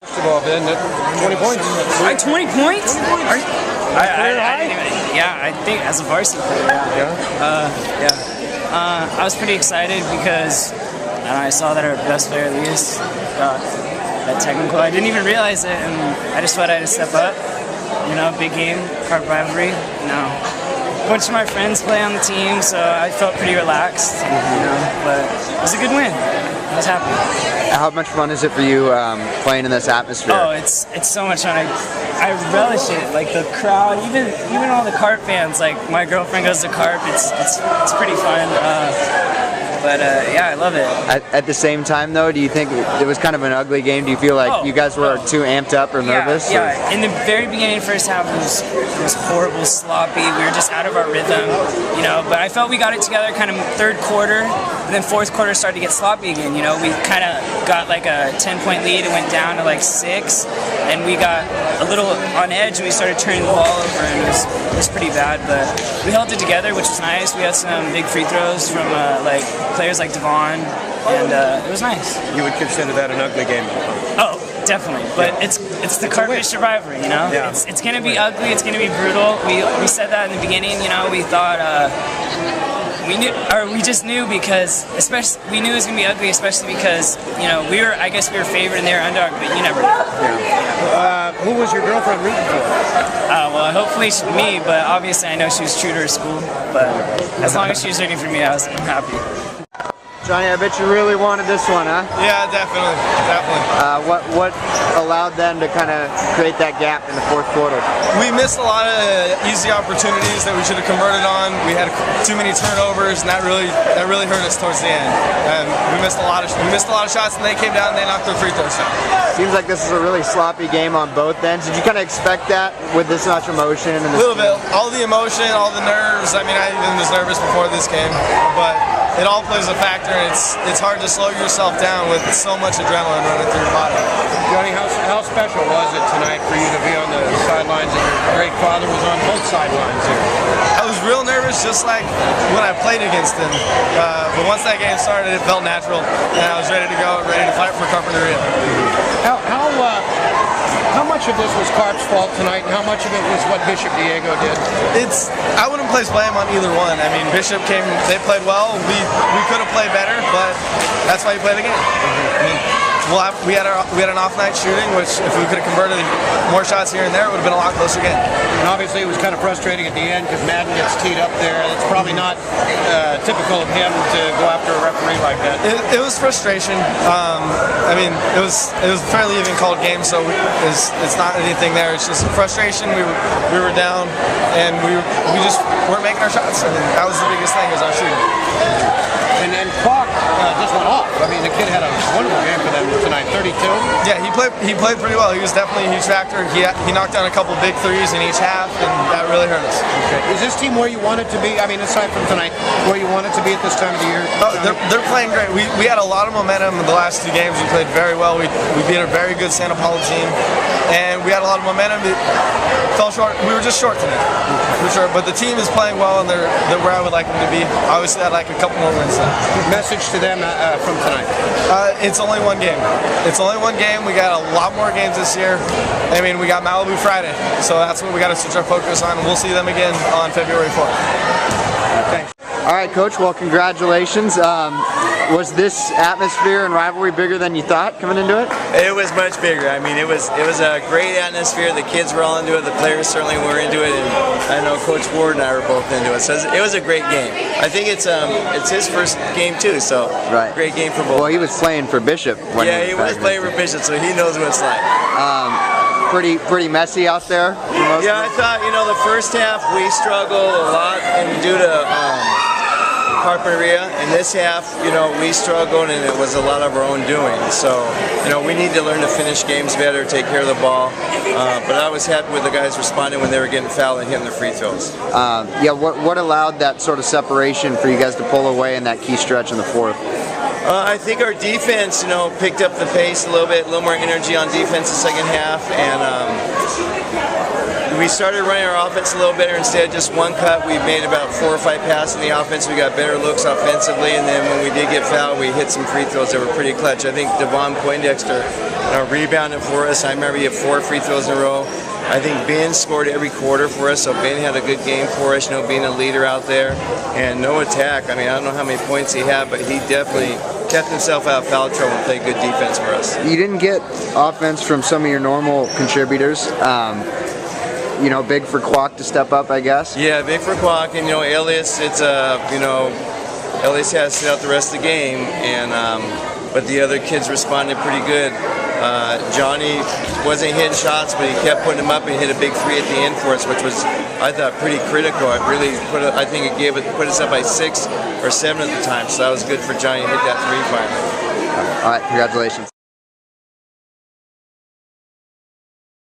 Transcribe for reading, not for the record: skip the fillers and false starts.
First of all, Ben, 20 points. 20 points? I didn't even, yeah, I think as a varsity player, I was pretty excited because I saw that our best player, Elias, got that technical. I didn't even realize it, and I just thought I had to step up. You know, big game, Carp rivalry. You know, a bunch of my friends play on the team, so I felt pretty relaxed. You know, but it was a good win. I was happy. How much fun is it for you playing in this atmosphere? Oh, it's so much fun. I relish it. Like the crowd, even all the Carp fans. Like my girlfriend goes to Carp. It's pretty fun. But yeah, I love it. At the same time, though, do you think it was kind of an ugly game? Do you feel like you guys were too amped up or nervous? Yeah. In the very beginning, first half, it was horrible, sloppy. We were just out of our rhythm, you know. But I felt we got it together kind of third quarter, and then fourth quarter started to get sloppy again. You know, we kind of got like a 10-point lead and went down to like 6, and we got a little on edge and we started turning the ball over, and it was pretty bad. But we held it together, which was nice. We had some big free throws from like players like Devon, and it was nice. You would consider that an ugly game? Oh, definitely. But it's the Carpinteria rivalry, you know. Yeah. It's gonna be ugly. It's gonna be brutal. We said that in the beginning. You know, we thought we just knew because we knew it was gonna be ugly, especially because I guess we were favored and they were underdog, but you never know. Yeah. Who was your girlfriend rooting for? Well, hopefully me, but obviously I know she was true to her school. But as long as she was rooting for me, I'm happy. Johnny, I bet you really wanted this one, huh? Yeah, definitely. What allowed them to kind of create that gap in the fourth quarter? We missed a lot of easy opportunities that we should have converted on. We had too many turnovers, and that really hurt us towards the end. And we missed a lot of shots, and they came down and they knocked their free throws down. Seems like this is a really sloppy game on both ends. Did you kind of expect that with this much emotion? A little bit. All the emotion, all the nerves. I mean, I even was nervous before this game, but it all plays a factor. It's hard to slow yourself down with so much adrenaline running through your body. Johnny, how special was it tonight for you to be on the sidelines and your great father was on both sidelines here? I was real nervous, just like when I played against him. But once that game started, it felt natural, and I was ready to go, ready to fight for Carpinteria. How much of this was Carp's fault tonight, and how much of it was what Bishop Diego did? I wouldn't place blame on either one. I mean, Bishop they played well. We could have played better, but that's why you play the game. I mean, we had an off night shooting, which if we could have converted more shots here and there, it would have been a lot closer game. And obviously, it was kind of frustrating at the end because Madden gets teed up there. That's probably not typical of him to go after a referee like that. It was frustration. I mean, it was a fairly even called game, so it's not anything there. It's just frustration. We were down, and we just weren't making our shots. I mean, that was the biggest thing, was our shooting. And then Clark just went off. I mean, the kid had a wonderful game for them tonight, 32. Yeah, he played pretty well. He was definitely a huge factor. He knocked down a couple big threes in each half, and that really hurt us. Okay. Is this team where you want it to be? I mean, aside from tonight, where you want it to be at this time of the year? Oh, they're playing great. We had a lot of momentum in the last 2 games. We played very well. We beat a very good Santa Paula team, and we had a lot of momentum. It fell short. We were just short tonight, for sure. But the team is playing well, and they're where I would like them to be. Obviously, I'd like a couple more wins. Message to them from tonight. It's only one game. It's only one game. We got a lot more games this year. I mean, we got Malibu Friday, so that's what we got to switch our focus on. We'll see them again on February 4th. Thanks. All right, Coach. Well, congratulations. Was this atmosphere and rivalry bigger than you thought coming into it? It was much bigger. I mean, it was a great atmosphere. The kids were all into it. The players certainly were into it, and I know Coach Ward and I were both into it. So it was a great game. I think it's his first game too. So right. Great game for both. Well, he was playing for Bishop. When he was playing for Bishop, so he knows what it's like. Pretty messy out there. Yeah, I thought the first half we struggled a lot, and due to Carpinteria. In this half, we struggled, and it was a lot of our own doing. So, we need to learn to finish games better, take care of the ball. But I was happy with the guys responding when they were getting fouled and hitting the free throws. Yeah, what allowed that sort of separation for you guys to pull away in that key stretch in the fourth? I think our defense, picked up the pace a little more energy on defense the second half, and we started running our offense a little better. Instead of just one cut, we made about 4 or 5 passes in the offense. We got better looks offensively, and then when we did get fouled, we hit some free throws that were pretty clutch. I think Devon Poindexter rebounded for us. I remember he had 4 free throws in a row. I think Ben scored every quarter for us, so Ben had a good game for us, being a leader out there. And no attack. I mean, I don't know how many points he had, but he definitely kept himself out of foul trouble and played good defense for us. You didn't get offense from some of your normal contributors. Big for Kwok to step up, I guess. Yeah, big for Kwok, and Elias. It's Elias has to sit out the rest of the game, and but the other kids responded pretty good. Johnny wasn't hitting shots, but he kept putting them up and hit a big 3 at the end for us, which was, I thought, pretty critical. I think it put us up by 6 or 7 at the time, so that was good for Johnny to hit that 3 finally. All right, congratulations.